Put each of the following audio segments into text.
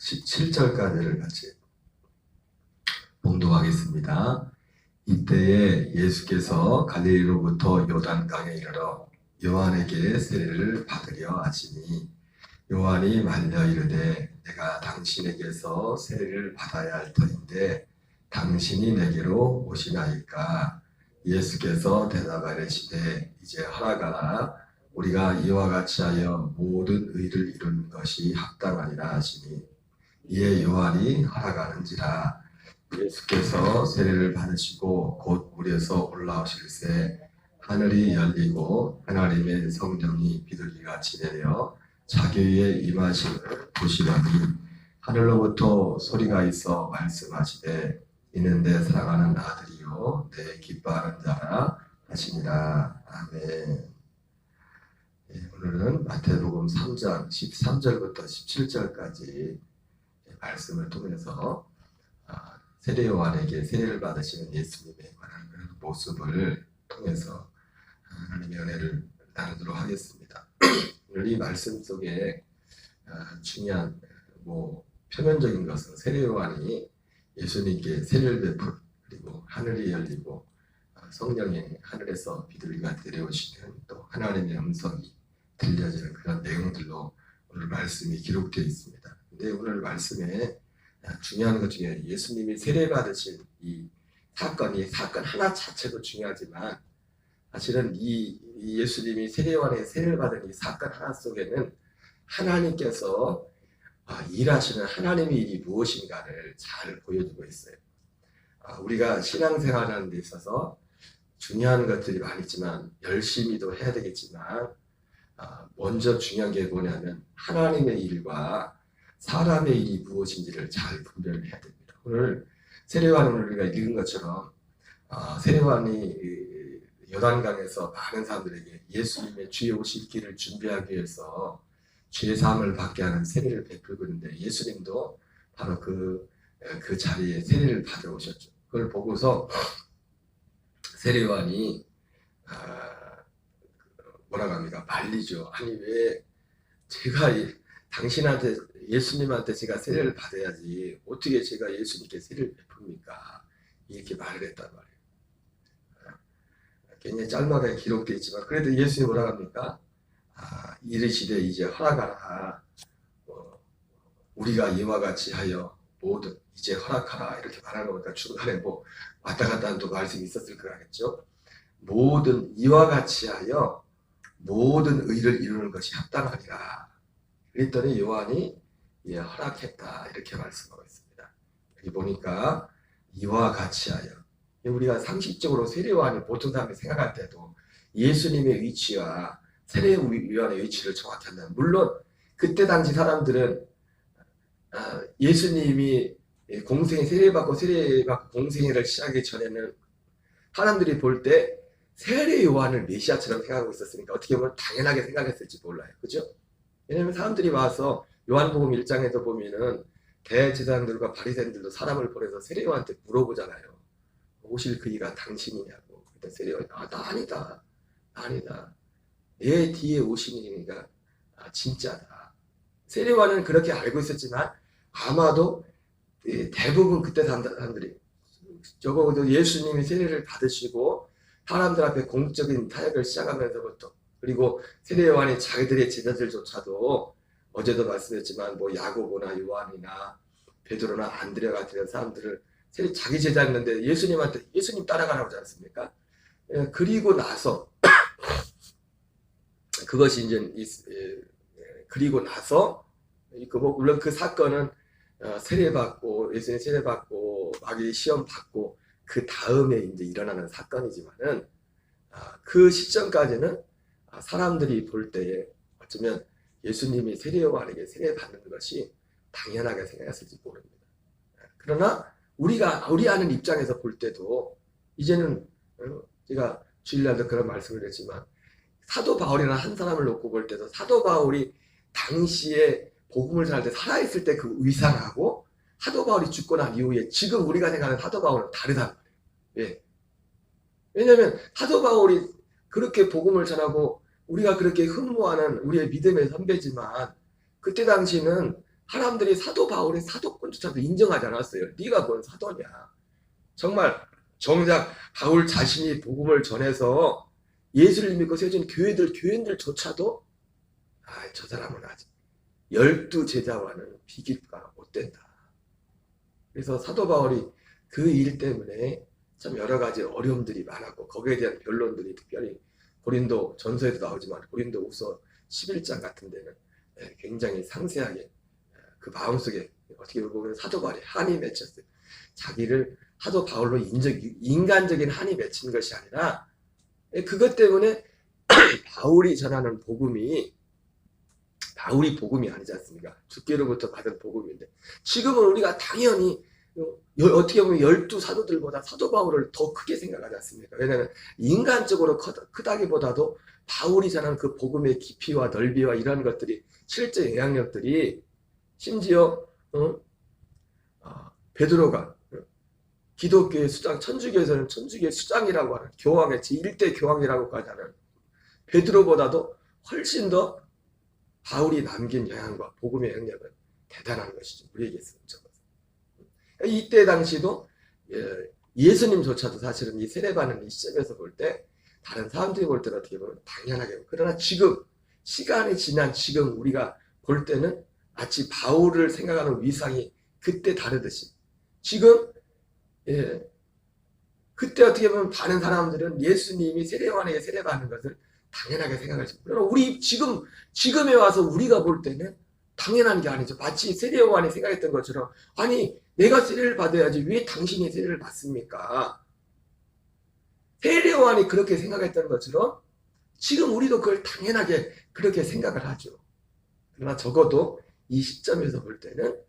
17절까지를 같이 봉독하겠습니다. 이때에 예수께서 갈릴리로부터 요단강에 이르러 요한에게 세례를 받으려 하시니 요한이 말려 이르되 내가 당신에게서 세례를 받아야 할 터인데 당신이 내게로 오시나이까. 예수께서 대답하시되 이제 하라가라. 우리가 이와 같이 하여 모든 의를 이루는 것이 합당하니라 하시니 이에 요한이 하라가는지라. 예수께서 세례를 받으시고 곧 물에서 올라오실새 하늘이 열리고 하나님의 성령이 비둘기같이 내려 자기 위에 임하심을 보시더니 하늘로부터 소리가 있어 말씀하시되 이는 내 사랑하는 아들이요 내 기뻐하는 자라 하시니라. 아멘. 오늘은 마태복음 3장 13절부터 17절까지 말씀을 통해서 세례 요한에게 세례를 받으시는 예수님에 관한 그런 모습을 통해서 하나님의 은혜를 나누도록 하겠습니다. 오늘 이 말씀 속에 중요한 표면적인 것은 세례 요한이 예수님께 세례를 베풀 그리고 하늘이 열리고 성령이 하늘에서 비둘기가 내려오시는 또 하나님의 음성이 들려지는 그런 내용들로 오늘 말씀이 기록되어 있습니다. 근데 오늘 말씀에 중요한 것 중에 예수님이 세례 받으신 이 사건 하나 자체도 중요하지만 사실은 이 예수님이 세례 요한의 세례를 받은 이 사건 하나 속에는 하나님께서 일하시는 하나님의 일이 무엇인가를 잘 보여주고 있어요. 우리가 신앙생활하는 데 있어서 중요한 것들이 많이 있지만 열심히도 해야 되겠지만 먼저 중요한 게 뭐냐면 하나님의 일과 사람의 일이 무엇인지를 잘 분별을 해야 됩니다. 오늘 세례 요한을 우리가 읽은 것처럼 세례 요한이 요단강에서 많은 사람들에게 예수님의 주의 오실 길을 준비하기 위해서 죄 사함을 받게 하는 세례를 베풀고 있는데 예수님도 바로 그 자리에 세례를 받으러 오셨죠. 그걸 보고서 세례 요한이 뭐라고 합니까? 말리죠. 아니 왜 제가 당신한테 예수님한테 제가 세례를 받아야지 어떻게 제가 예수님께 세례를 베풉니까? 이렇게 말을 했단 말이에요. 굉장히 짤막하게 기록되어 있지만 그래도 예수님이 뭐라고 합니까? 이르시되 이제 허락하라. 우리가 이와 같이 하여 모든 이제 허락하라 이렇게 말하는 거 보니까 중간에 왔다 갔다 하는 또 말씀이 있었을 거겠죠. 모든 이와 같이 하여 모든 의를 이루는 것이 합당하니라. 그랬더니 요한이 허락했다 이렇게 말씀하고 있습니다. 여기 보니까 이와 같이 하여 우리가 상식적으로 세례 요한이 보통 사람이 생각할 때도 예수님의 위치와 세례 요한의 위치를 정확히 한다면 물론 그때 당시 사람들은 예수님이 세례받고 공생애를 시작하기 전에는 사람들이 볼 때 세례 요한을 메시아처럼 생각하고 있었으니까 어떻게 보면 당연하게 생각했을지 몰라요. 그죠? 왜냐하면 사람들이 와서 요한복음 1장에서 보면은 대제사장들과 바리새인들도 사람을 보내서 세례 요한한테 물어보잖아요. 오실 그이가 당신이냐고. 그때 세례 요한이 나 아니다. 내 뒤에 오시니가 진짜다. 세례 요한은 그렇게 알고 있었지만 아마도 대부분 그때 사람들이 적어도 예수님이 세례를 받으시고 사람들 앞에 공적인 타협을 시작하면서부터 그리고 세례 요한이 자기들의 제자들조차도 어제도 말씀했지만 야고보나 요한이나 베드로나 안드레 같은 사람들을 자기 제자였는데 예수님한테 예수님 따라가라고 하지 않습니까? 그리고 나서 그것이 이제 그리고 나서 물론 그 사건은 세례받고 예수님 세례받고 마귀 시험 받고 그 다음에 이제 일어나는 사건이지만은 그 시점까지는 사람들이 볼 때에 어쩌면 예수님이 세례 요한에게 세례 받는 것이 당연하게 생각했을지 모릅니다. 그러나 우리 아는 입장에서 볼 때도 이제는 제가 주일날도 그런 말씀을 했지만 사도 바울이나 한 사람을 놓고 볼 때도 사도 바울이 당시에 복음을 전할 때 살아있을 때 그 의상하고 사도 바울이 죽고 난 이후에 지금 우리가 생각하는 사도 바울은 다르단 말이에요. 예. 왜냐하면 사도 바울이 그렇게 복음을 전하고 우리가 그렇게 흠모하는 우리의 믿음의 선배지만 그때 당시는 사람들이 사도 바울의 사도권조차도 인정하지 않았어요. 네가 뭔 사도냐. 정말 정작 바울 자신이 복음을 전해서 예수를 믿고 세워진 교인들조차도 저 사람은 아직 12제자와는 비교가 못 된다. 그래서 사도 바울이 그 일 때문에 참 여러 가지 어려움들이 많았고 거기에 대한 변론들이 특별히 고린도 전서에도 나오지만 고린도 후서 11장 같은 데는 굉장히 상세하게 그 마음속에 어떻게 보면 사도 바울이 한이 맺혔어요. 자기를 사도 바울로 인간적인 한이 맺힌 것이 아니라 그것 때문에 바울이 전하는 복음이 바울이 복음이 아니지 않습니까? 주께로부터 받은 복음인데 지금은 우리가 당연히 어떻게 보면 12사도들보다 사도 바울을 더 크게 생각하지 않습니까? 왜냐하면 인간적으로 크다기보다도 바울이 전하는 그 복음의 깊이와 넓이와 이런 것들이 실제 영향력들이 심지어 베드로가 기독교의 수장, 천주교에서는 천주교의 수장이라고 하는 교황의 제1대 교황이라고까지 하는 베드로보다도 훨씬 더 바울이 남긴 영향과 복음의 영향력은 대단한 것이죠. 우리에게 있어서. 이때 당시도 예수님조차도 사실은 이 세례받는 이 시점에서 볼 때 다른 사람들이 볼 때는 어떻게 보면 당연하게 그러나 지금 시간이 지난 지금 우리가 볼 때는 마치 바울을 생각하는 위상이 그때 다르듯이 지금 그때 어떻게 보면 많은 사람들은 예수님이 세례요한에게 세례받는 것을 당연하게 생각할 수 있고 그러나 우리 지금에 와서 우리가 볼 때는 당연한 게 아니죠. 마치 세례요한이 생각했던 것처럼 아니 내가 세례를 받아야지 왜 당신이 세례를 받습니까? 세례요한이 그렇게 생각했던 것처럼 지금 우리도 그걸 당연하게 그렇게 생각을 하죠. 그러나 적어도 이 시점에서 볼 때는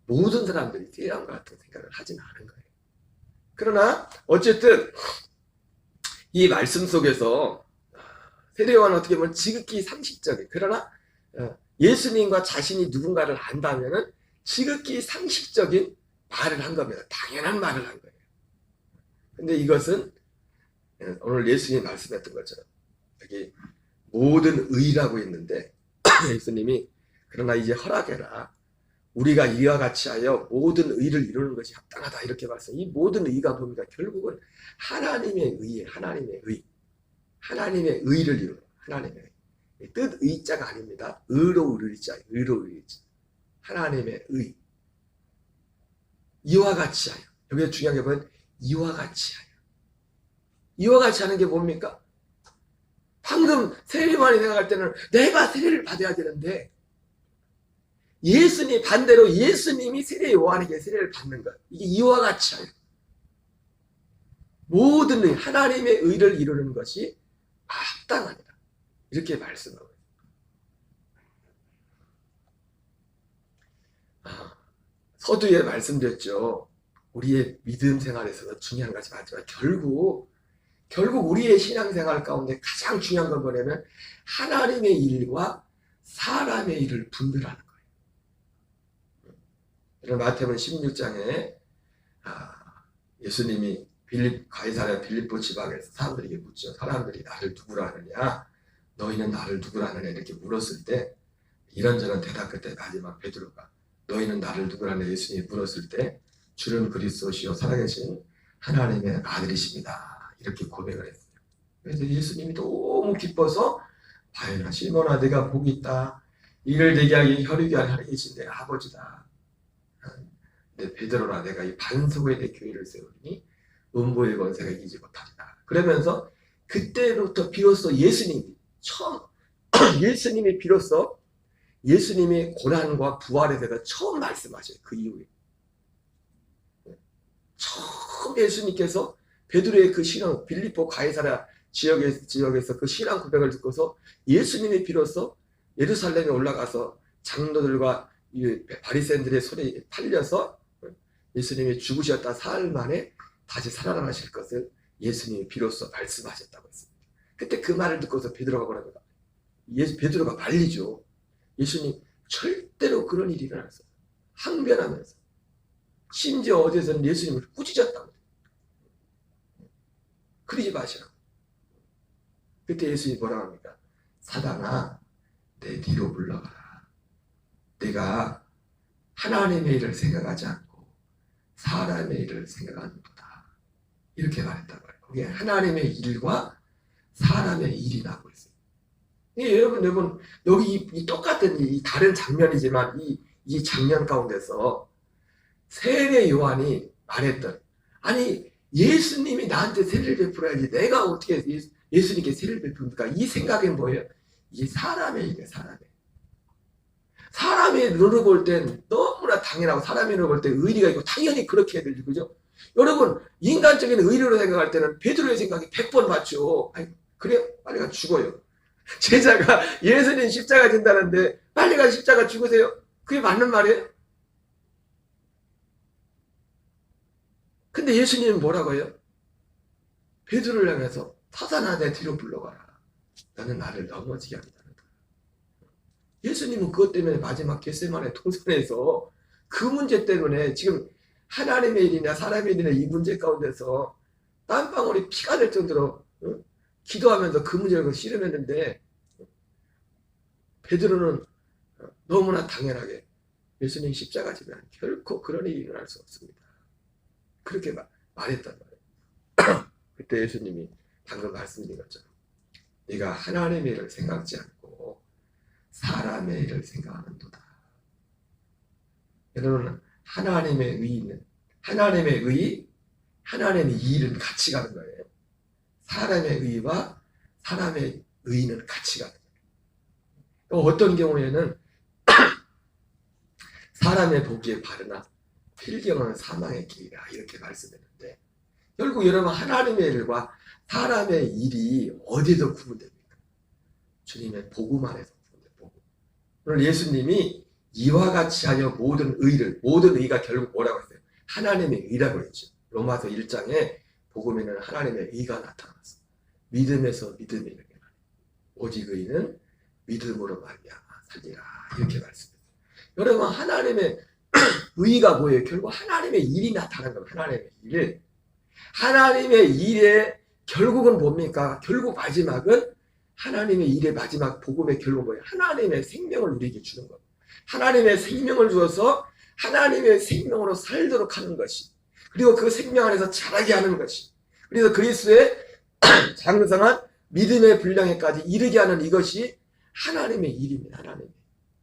모든 사람들이 세례요한과 같은 생각을 하지는 않은 거예요. 그러나 어쨌든 이 말씀 속에서 세례요한은 어떻게 보면 지극히 상식적인 그러나 예수님과 자신이 누군가를 안다면은 지극히 상식적인 말을 한 겁니다. 당연한 말을 한 거예요. 근데 이것은 오늘 예수님이 말씀했던 것처럼 여기 모든 의라고 있는데 예수님이 그러나 이제 허락해라. 우리가 이와 같이 하여 모든 의를 이루는 것이 합당하다 이렇게 말씀. 이 모든 의가 뭡니까? 결국은 하나님의 의예요. 하나님의 의. 하나님의 의를 이루는 하나님의 의. 뜻 의자가 아닙니다. 의로 의자. 의로 의자. 하나님의 의. 이와 같이 하여. 여기에 중요한 게 뭐예요? 이와 같이 하여. 이와 같이 하는 게 뭡니까? 방금 세례요한이 생각할 때는 내가 세례를 받아야 되는데 반대로 예수님이 세례요한에게 세례를 받는 것. 이게 이와 같이 하여. 모든 의, 하나님의 의를 이루는 것이 합당하다. 이렇게 말씀하고 있습니다. 서두에 말씀드렸죠. 우리의 믿음 생활에서 중요한 것이 맞지만 결국 우리의 신앙생활 가운데 가장 중요한 건 뭐냐면 하나님의 일과 사람의 일을 분별하는 거예요. 마태복음 16장에 예수님이 가이사랴 빌립보 지방에서 사람들에게 묻죠. 사람들이 나를 누구라 하느냐? 너희는 나를 누구라 하느냐? 이렇게 물었을 때 이런저런 대답 끝에 마지막 베드로가 너희는 나를 누구라 하느냐? 예수님이 물었을 때 주는 그리스도시요 살아계신 하나님의 아들이십니다. 이렇게 고백을 했어요. 그래서 예수님이 너무 기뻐서 바요나 시몬아 내가 복이 있다. 이를 내게 하기 혈육이 아니라 계신 내 아버지다. 내 베드로라 내가 이 반석에 내 교회를 세우니 음보의 권세가 이기지 못하리라. 그러면서 그때부터 비로소 예수님이 비로소 예수님의 고난과 부활에 대해서 처음 말씀하셔요. 그 이후에 처음 예수님께서 베드로의 그 신앙, 빌립보 가이사랴 지역에서 그 신앙 고백을 듣고서 예수님이 비로소 예루살렘에 올라가서 장로들과 바리새인들의 손에 팔려서 예수님이 죽으셨다 사흘 만에 다시 살아나실 것을 예수님이 비로소 말씀하셨다고 했습니다. 그때 그 말을 듣고서 베드로가 뭐랍니까? 베드로가 말리죠. 예수님 절대로 그런 일이 일어날 수 없어요. 항변하면서 심지어 어디에서는 예수님을 꾸짖었다고. 그러지 마시라고. 그때 예수님이 뭐라고 합니까? 사단아 내 뒤로 물러가라. 내가 하나님의 일을 생각하지 않고 사람의 일을 생각하는도다. 이렇게 말했단 말이에요. 그게 하나님의 일과 사람의 일이 나고 있어요. 여러분, 여기 이 똑같은 이 다른 장면이지만 이 장면 가운데서 세례 요한이 말했던, 아니, 예수님이 나한테 세례를 베풀어야지 내가 어떻게 예수님께 세례를 베풉니까? 이 생각은 뭐예요? 이게 사람의 일이에요, 사람의 눈으로 볼 땐 너무나 당연하고 사람의 눈으로 볼 때 의리가 있고 당연히 그렇게 해야 되죠. 그죠? 여러분, 인간적인 의리로 생각할 때는 베드로의 생각이 100번 맞죠. 아니, 그래요? 빨리 가 죽어요. 제자가 예수님 십자가 진다는데 빨리 가 십자가 죽으세요. 그게 맞는 말이에요? 근데 예수님은 뭐라고 해요? 베드로를 향해서 사단아 내 뒤로 물러가라. 나는 나를 넘어지게 한다. 예수님은 그것 때문에 마지막 겟세마네 동산에서 그 문제 때문에 지금 하나님의 일이냐 사람의 일이냐 이 문제 가운데서 땀방울이 피가 될 정도로 기도하면서 그 문제를 씨름했는데 베드로는 너무나 당연하게 예수님 십자가 지면 결코 그런 일이 일어날 수 없습니다. 그렇게 말했단 말이에요. 그때 예수님이 방금 말씀드린 것처럼 네가 하나님의 일을 생각지 않고 사람의 일을 생각하는도다. 여러분, 하나님의 의의는 하나님의 일은 같이 가는 거예요. 사람의 의의와 사람의 의의는 같이 가는 거예요. 어떤 경우에는 사람의 보기에 바르나 필경은 사망의 길이라 이렇게 말씀했는데 결국 여러분 하나님의 일과 사람의 일이 어디서 구분됩니까? 주님의 복음 안에서 구분돼요. 오늘 예수님이 이와 같이 하여 모든 의가 결국 뭐라고 했어요? 하나님의 의라고 했죠. 로마서 1장에 복음에는 하나님의 의가 나타났어. 믿음에서 믿음이 이르게 하니 오직 의는 믿음으로 말미암아 살리라 이렇게 말씀해요. 여러분 하나님의 의가 뭐예요? 결국 하나님의 일이 나타나는 거예요. 하나님의 일에 결국은 뭡니까? 결국 마지막은 하나님의 일의 마지막 복음의 결국은 뭐예요? 하나님의 생명을 우리에게 주는 거예요. 하나님의 생명을 주어서 하나님의 생명으로 살도록 하는 것이 그리고 그 생명 안에서 자라게 하는 것이 그래서 그리스도의 장성한 믿음의 분량에까지 이르게 하는 이것이 하나님의 일입니다.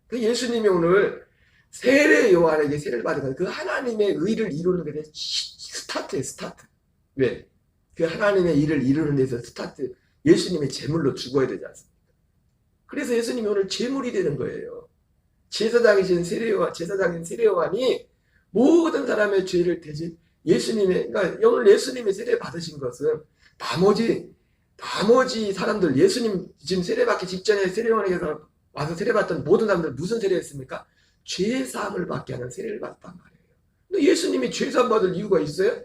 그 예수님이 오늘 세례 요한에게 세례를 받은 그 하나님의 의를 이루는 데 스타트예요. 스타트. 왜? 그 하나님의 일을 이루는 데서 스타트. 예수님이 제물로 죽어야 되지 않습니까? 그래서 예수님이 오늘 제물이 되는 거예요. 제사장인 세례 요한이 모든 사람의 죄를 대신 그러니까 오늘 예수님이 세례 받으신 것은 나머지 사람들 예수님 지금 세례 받기 직전에 세례 요한에게서 와서 세례 받던 모든 사람들 무슨 세례했습니까? 죄 사함을 받게 하는 세례를 받았단 말이에요. 근데 예수님이 죄 사함 받을 이유가 있어요?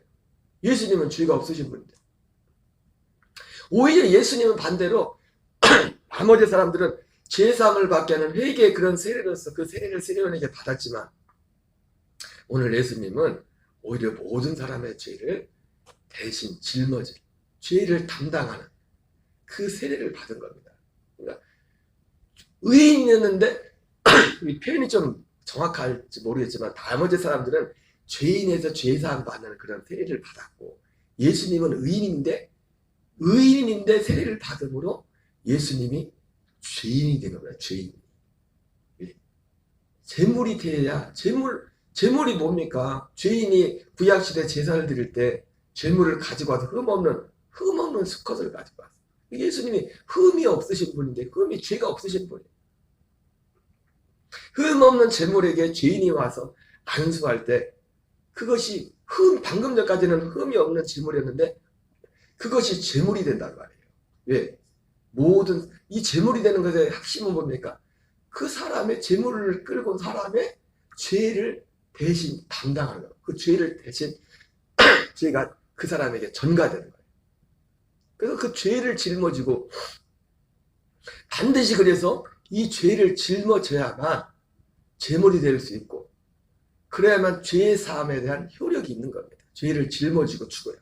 예수님은 죄가 없으신 분인데. 오히려 예수님은 반대로 나머지 사람들은 죄 사함을 받게 하는 회개의 그런 세례로서 그 세례를 세례원에게 받았지만 오늘 예수님은 오히려 모든 사람의 죄를 대신 짊어질 죄를 담당하는 그 세례를 받은 겁니다. 그러니까 의인이었는데 이 표현이 좀 정확할지 모르겠지만 나머지 사람들은 죄인에서 죄사함 받는 그런 세례를 받았고 예수님은 의인인데 세례를 받음으로 예수님이 죄인이 된 겁니다. 죄인. 제물이 돼야 제물이 뭡니까? 죄인이 구약시대 제사를 드릴 때 제물을 가지고 와서 흠 없는 수컷을 가지고 왔어요. 예수님이 흠이 없으신 분인데 죄가 없으신 분이에요. 흠 없는 제물에게 죄인이 와서 안수할 때 그것이 방금 전까지는 흠이 없는 제물이었는데 그것이 제물이 된단 말이에요. 왜? 이 제물이 되는 것의 핵심은 뭡니까? 그 사람의 제물을 끌고 온 사람의 죄를 대신 담당하는 거예요. 그 죄를 대신 죄가 그 사람에게 전가되는 거예요. 그래서 그 죄를 짊어지고 반드시 그래서 이 죄를 짊어져야만 제물이 될 수 있고 그래야만 죄의 사함에 대한 효력이 있는 겁니다. 죄를 짊어지고 죽어야.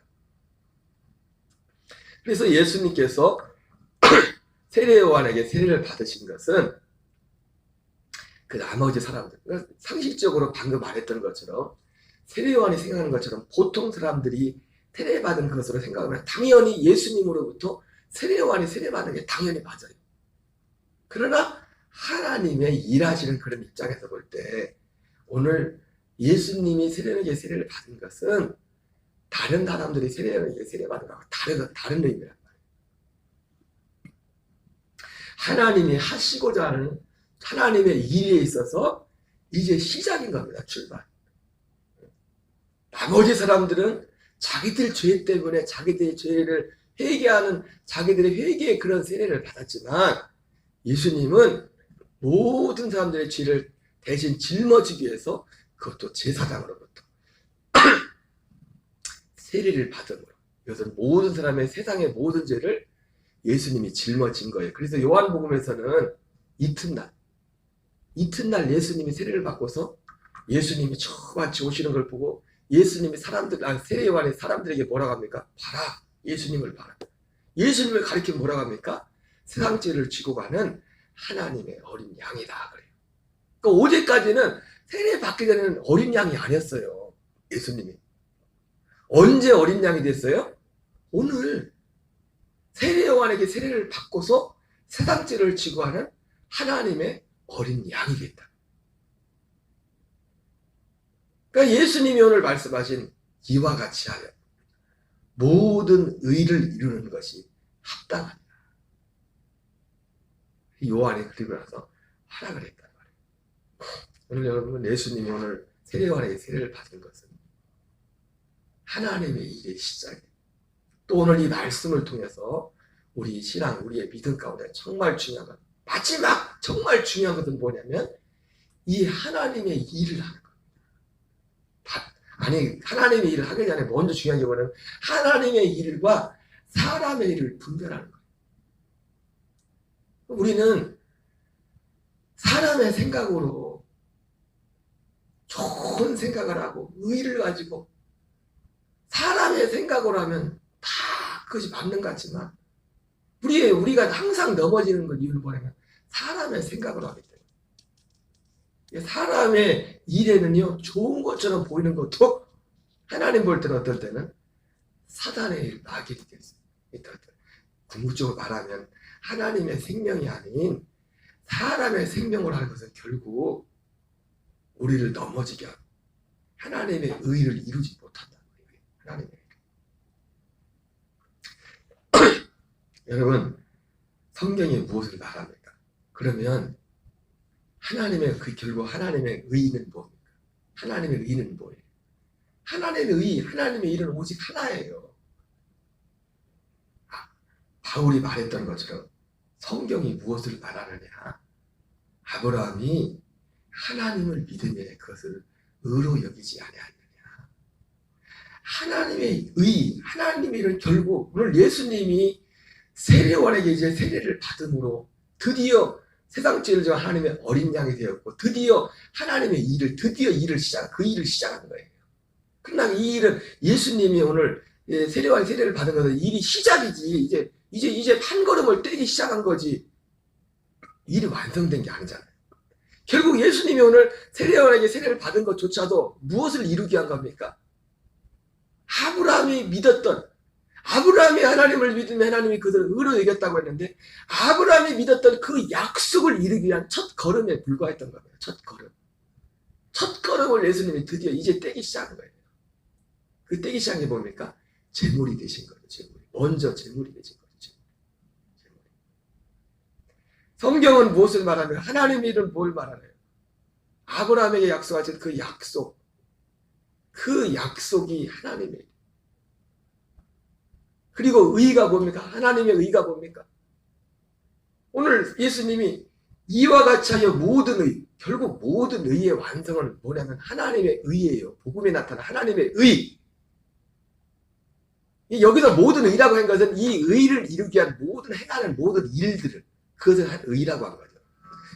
그래서 예수님께서 세례 요한에게 세례를 받으신 것은 그 나머지 사람들, 그러니까 상식적으로 방금 말했던 것처럼 세례요한이 생각하는 것처럼 보통 사람들이 세례받은 것으로 생각하면 당연히 예수님으로부터 세례요한이 세례받는 게 당연히 맞아요. 그러나 하나님의 일하시는 그런 입장에서 볼 때 오늘 예수님이 세례를 받은 것은 다른 사람들이 세례받은 것과 다른 의미란 말이에요. 하나님이 하시고자 하는 하나님의 일에 있어서 이제 시작인 겁니다. 출발. 나머지 사람들은 자기들 죄 때문에 자기들의 죄를 회개하는 자기들의 회개의 그런 세례를 받았지만 예수님은 모든 사람들의 죄를 대신 짊어지기 위해서 그것도 제사장으로부터 세례를 받음으로 이것은 모든 사람의 세상의 모든 죄를 예수님이 짊어진 거예요. 그래서 요한복음에서는 이튿날 예수님이 세례를 받고서 예수님이 저같이 오시는 걸 보고 예수님이 세례 요한이 사람들에게 뭐라고 합니까? 봐라, 예수님을 봐라. 예수님을 가리키면 뭐라고 합니까? 세상 죄를 지고 가는 하나님의 어린 양이다 그래요. 그러니까 어제까지는 세례 받기 전에는 어린 양이 아니었어요. 예수님이. 언제 어린 양이 됐어요? 오늘 세례 요한에게 세례를 받고서 세상 죄를 지고 가는 하나님의 어린 양이 됐다. 그러니까 예수님이 오늘 말씀하신 이와 같이 하여 모든 의를 이루는 것이 합당하다. 요한이 그리고 나서 하라 그랬단 말이에요. 오늘 여러분 예수님이 오늘 세례 요한에게 세례를 받은 것은 하나님의 일의 시작이에요. 또 오늘 이 말씀을 통해서 우리 신앙, 우리의 믿음 가운데 정말 중요한 것, 마지막 정말 중요한 것은 뭐냐면 이 하나님의 일을 하는 겁니다. 아니 하나님의 일을 하기 전에 먼저 중요한 게 뭐냐면 하나님의 일과 사람의 일을 분별하는 거예요. 우리는 사람의 생각으로 좋은 생각을 하고 의의를 가지고 사람의 생각으로 하면 다 그것이 맞는 것 같지만 우리가 항상 넘어지는 건 이유는 뭐냐면 사람의 생각으로 하기 때문에 사람의 일에는요 좋은 것처럼 보이는 것도 하나님 볼 때는 어떨 때는 사단의 일, 마귀의 일이 있어요. 궁극적으로 말하면 하나님의 생명이 아닌 사람의 생명으로 하는 것은 결국 우리를 넘어지게 하고 하나님의 의를 이루지 못한다는 거예요. 하나님의 의. 여러분 성경이 무엇을 말합니까? 그러면 결국 하나님의 의는 뭡니까? 하나님의 의는 뭐예요? 하나님의 일은 오직 하나예요. 바울이 말했던 것처럼 성경이 무엇을 말하느냐? 아브라함이 하나님을 믿으며 그것을 의로 여기지 아니하느냐? 하나님의 일은 결국 오늘 예수님이 세례요한에게 이제 세례를 받음으로 드디어 세상 죄를 져서 하나님의 어린 양이 되었고 드디어 하나님의 일을 시작하는 거예요. 그러나 이 일은 예수님이 오늘 세례요한 세례를 받은 것은 일이 시작이지 이제 한 걸음을 떼기 시작한 거지 일이 완성된 게 아니잖아요. 결국 예수님이 오늘 세례요한에게 세례를 받은 것조차도 무엇을 이루기 위한 겁니까? 아브라함이 하나님을 믿으면 하나님이 그들을 의로 여겼다고 했는데 아브라함이 믿었던 그 약속을 이루기 위한 첫 걸음에 불과했던 겁니다. 첫 걸음을 예수님이 드디어 이제 떼기 시작한 거예요. 그 떼기 시작한 게 뭡니까? 제물이 되신 거예요. 먼저 제물이 되신 거예요. 성경은 무엇을 말하며 하나님의 일은 뭘 말하나요? 아브라함에게 약속하신 그 약속이 하나님의 일. 그리고 의가 뭡니까? 하나님의 의가 뭡니까? 오늘 예수님이 이와 같이 하여 결국 모든 의의 완성은 뭐냐면 하나님의 의예요. 복음에 나타난 하나님의 의. 여기서 모든 의라고 한 것은 이 의를 이루기 위한 행하는 모든 일들을 그것을 의라고 한 거죠.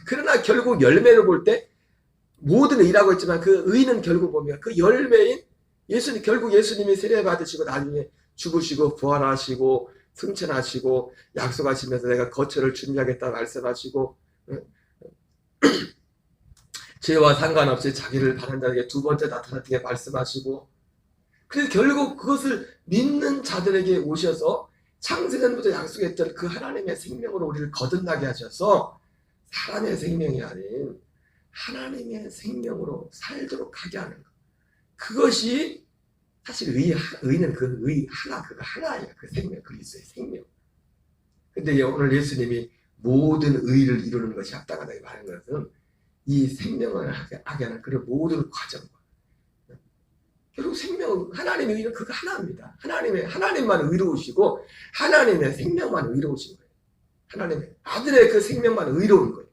그러나 결국 열매를 볼 때 모든 의라고 했지만 그 의는 결국 뭡니까? 그 열매인 결국 예수님이 세례 받으시고 나중에 죽으시고 부활하시고 승천하시고 약속하시면서 내가 거처를 준비하겠다 말씀하시고 죄와 상관없이 자기를 바른 자에게 두 번째 나타났게 말씀하시고, 그래서 결국 그것을 믿는 자들에게 오셔서 창세전부터 약속했던 그 하나님의 생명으로 우리를 거듭나게 하셔서 사람의 생명이 아닌 하나님의 생명으로 살도록 하게 하는 것. 그것이 사실 의는 그 의 하나, 그거 하나예요. 그 생명, 그리스도의 생명. 근데 오늘 예수님이 모든 의를 이루는 것이 합당하다고 말하는 것은 이 생명을 하게 하는 그런 모든 과정과 결국 생명, 하나님의 의는 그거 하나입니다. 하나님만 의로우시고 하나님의 생명만 의로우신 거예요. 하나님의 아들의 그 생명만 의로운 거예요.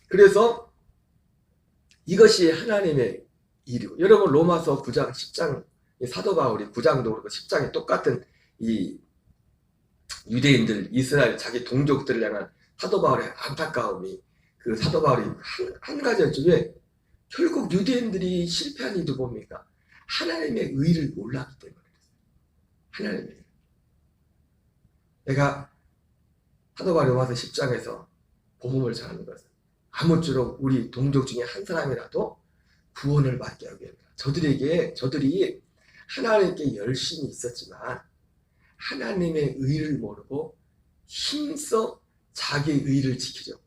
그래서 이것이 하나님의 일이고, 여러분 로마서 9장, 10장, 사도 바울이 9장도 그렇고 10장이 똑같은 이 유대인들, 이스라엘 자기 동족들을 향한 사도 바울의 안타까움이, 그 사도 바울이 한 가지 중에 결국 유대인들이 실패한 이유도 뭡니까? 하나님의 의를 몰랐기 때문에. 하나님의 의. 내가 사도 바울이 로마서 10장에서 복음을 전하는 것은 아무쪼록 우리 동족 중에 한 사람이라도 구원을 받게 하기 위함이다. 저들이 하나님께 열심히 있었지만 하나님의 의를 모르고 힘써 자기의 의를 지키려고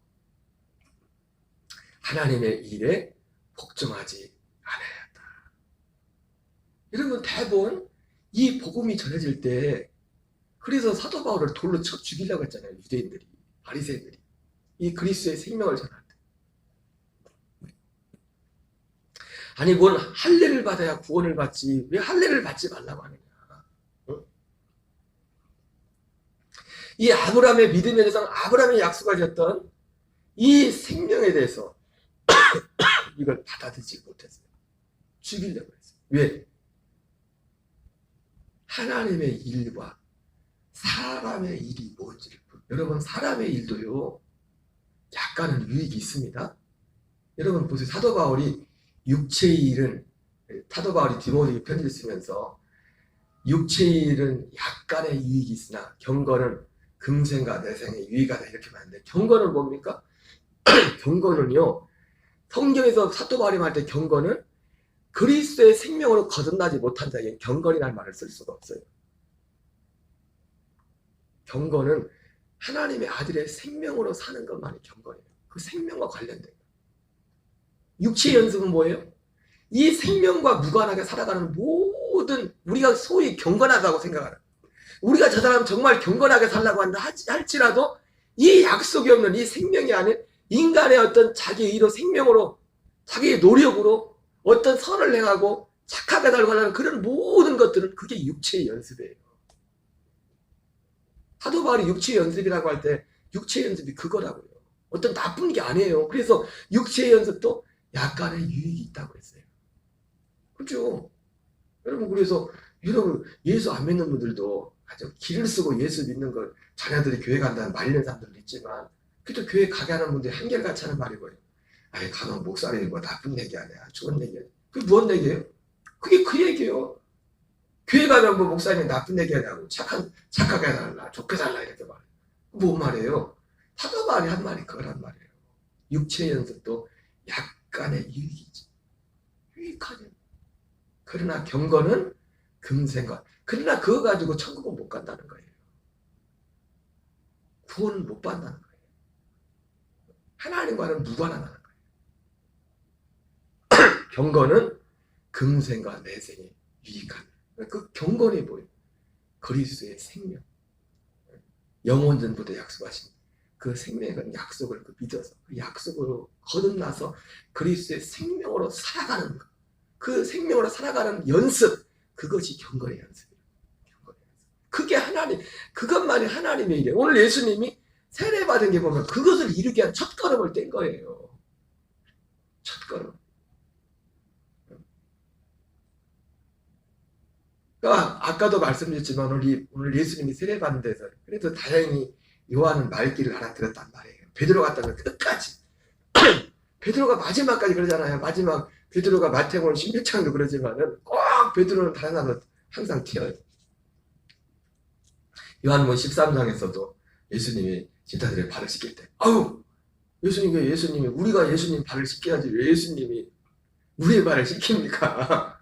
하나님의 일에 복종하지 않아야 한다. 여러분 대부분 이 복음이 전해질 때, 그래서 사도 바울을 돌로 쳐 죽이려고 했잖아요. 유대인들이, 바리새인들이 이 그리스도의 생명을 전할 때. 아니 뭔 할례를 받아야 구원을 받지 왜 할례를 받지 말라고 하느냐. 응? 이 아브라함의 믿음에 대해서 아브라함이 약속하셨던 이 생명에 대해서 이걸 받아들이지 못했어요. 죽이려고 했어요. 왜? 하나님의 일과 사람의 일이 뭔지를. 여러분 사람의 일도요 약간은 유익이 있습니다. 여러분 보세요. 사도 바울이 육체의 일은, 사도 바울이 디모데에게 편지를 쓰면서 육체의 일은 약간의 유익이 있으나 경건은 금생과 내생에 유익하다 이렇게 말하는데, 경건은 뭡니까? 경건은요, 성경에서 사도 바울이 말할 때 경건은 그리스도의 생명으로 거듭나지 못한 자에게 경건이라는 말을 쓸 수가 없어요. 경건은 하나님의 아들의 생명으로 사는 것만이 경건이에요. 그 생명과 관련된 거예요. 육체의 연습은 뭐예요? 이 생명과 무관하게 살아가는 모든, 우리가 소위 경건하다고 생각하는, 우리가 저 사람 정말 경건하게 살라고 한다 할지라도 이 약속이 없는 이 생명이 아닌 인간의 어떤 자기 의로 생명으로 자기의 노력으로 어떤 선을 행하고 착하게 살고 하는 그런 모든 것들은 그게 육체의 연습이에요. 사도 바울이 육체의 연습이라고 할 때 육체의 연습이 그거라고요. 어떤 나쁜 게 아니에요. 그래서 육체의 연습도 약간의 유익이 있다고 했어요. 그렇죠? 여러분 그래서 여러분 예수 안 믿는 분들도 아주 기를 쓰고 예수 믿는 걸 자녀들이 교회 간다는 말리는 사람들도 있지만, 그래도 교회 가게 하는 분들이 한결같이 하는 말이 뭐예요? 아니 간혹 목사님이 뭐 나쁜 얘기 아니야, 좋은 얘기야. 그게 뭔 얘기예요? 그게 그 얘기예요. 교회 가면 뭐 목사님이 나쁜 얘기 하냐고, 착하게 해달라, 좋게 살라 이렇게 말해요. 뭔 말이에요? 사도 바울이 한 말이 그거란 말이에요. 육체의 연습도 약간의 유익이지. 유익하죠. 그러나 경건은 금생과, 그러나 그거 가지고 천국은 못 간다는 거예요. 구원은 못 받는다는 거예요. 하나님과는 무관하다는 거예요. 경건은 금생과 내생에 유익한, 그 경건이 뭐예요? 그리스도의 생명, 영원전부터 약속하신 그 생명의 약속을 믿어서 그 약속으로 거듭나서 그리스도의 생명으로 살아가는 것, 그 생명으로 살아가는 연습, 그것이 경건의 연습이에요. 경건의 연습. 그게 하나님, 그것만이 하나님의 일이에요. 오늘 예수님이 세례받은 게 보면 그것을 이루게 한 첫걸음을 뗀 거예요. 첫걸음. 그러니까 아까도 말씀드렸지만 오늘 예수님이 세례받는 데서 그래도 다행히 요한은 말귀를 알아들었단 말이에요. 베드로 같은 건 끝까지. 베드로가 마지막까지 그러잖아요. 마지막 베드로가 마태복음 16장도 그러지만은 꼭 베드로는 다른 사람은 항상 튀어요. 요한복음 13장에서도 예수님이 제자들의 발을 씻길 때, 아우 예수님 왜 예수님이 우리가 예수님 발을 씻겨야지 왜 예수님이 우리의 발을 씻깁니까?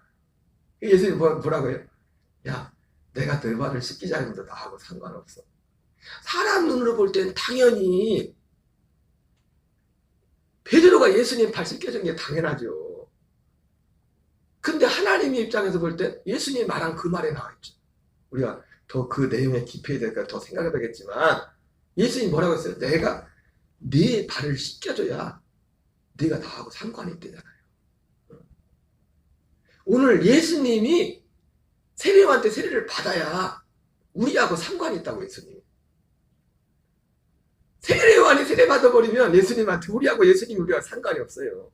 예수님 뭐라고 해요? 야, 내가 너 발을 씻기자 해도 나하고 상관없어. 사람 눈으로 볼 땐 당연히 베드로가 예수님 발 씻겨준 게 당연하죠. 근데 하나님의 입장에서 볼 때 예수님이 말한 그 말에 나와있죠. 우리가 더 그 내용의 깊이에 대해서 더 생각해보겠지만 예수님이 뭐라고 했어요? 내가 네 발을 씻겨줘야 네가 나하고 상관이 있대잖아요. 오늘 예수님이 세례요한테 세례를 받아야 우리하고 상관이 있다고 예수님이. 세례요한이 세례 받아버리면 예수님한테 우리하고 예수님이 우리하고 상관이 없어요.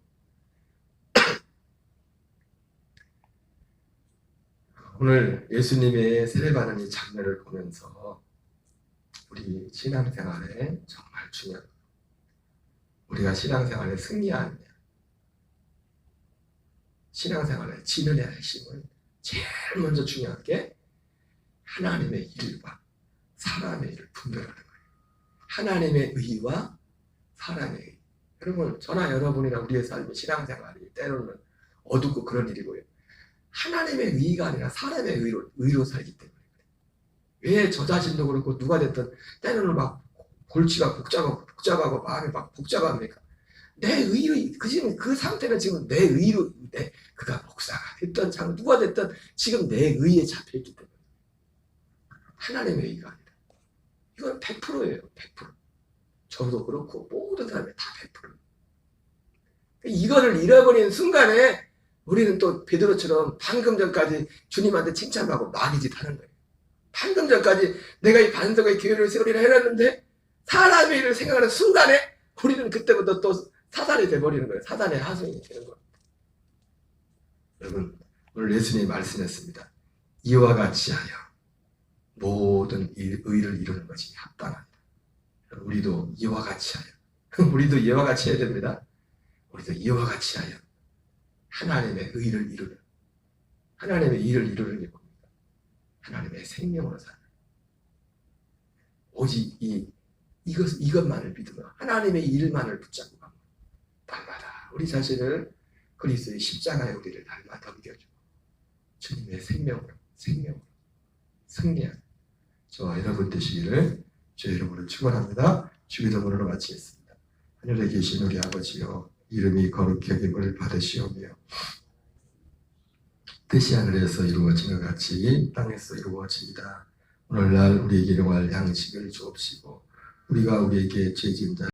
오늘 예수님의 세례 받는 이 장면을 보면서 우리 신앙생활에 정말 중요한 우리가 신앙생활에 승리하느냐 신앙생활에 지느냐 핵심은 제일 먼저 중요한 게 하나님의 일과 사람의 일을 분별하는 거예요. 하나님의 의와 사람의 의. 여러분 저나 여러분이나 우리의 삶의 신앙생활이 때로는 어둡고 그런 일이고요. 하나님의 의가 아니라 사람의 의로 살기 때문에 왜 저 자신도 그렇고 누가 됐든 때로는 막 골치가 복잡하고 마음이 막 복잡합니까? 내 의로 지금 그 상태는 지금 내 의로 그가 목사가 됐든 장 누가 됐든 지금 내 의에 잡혀있기 때문에 하나님의 의가 아니라 이건 100%예요. 100%. 저도 그렇고 모든 사람이 다 100%. 이거를 잃어버리는 순간에 우리는 또 베드로처럼 방금 전까지 주님한테 칭찬받고 마귀짓 하는 거예요. 방금 전까지 내가 이 반석의 교회를 세우리라 해놨는데 사람의 일을 생각하는 순간에 우리는 그때부터 또 사단이 돼버리는 거예요. 사단의 하수인이 되는 거예요. 여러분 오늘 예수님이 말씀했습니다. 이와 같이 하여 모든 의를 이루는 것이 합당하다. 우리도 이와 같이 하여 우리도 이와 같이 해야 됩니다. 우리도 이와 같이 하여 하나님의 의를 이루는 하나님의 일을 이루는 게 뭡니까? 하나님의 생명으로 사는 오직 이것만을 믿으며 하나님의 일만을 붙잡고 가면 날마다 우리 자신을 그리스도의 십자가에 우리를 날마다 넘겨주고 주님의 생명으로 승리하는 저와 여러분 되시기를 주의 이름으로 축원합니다. 주기도문으로 마치겠습니다. 하늘에 계신 우리 아버지여 이름이 거룩히 여김을 받으시오며 뜻이 하늘에서 이루어진 것 같이 땅에서 이루어지이다. 오늘날 우리에게 일용할 양식을 주옵시고 우리가 우리에게 죄진 자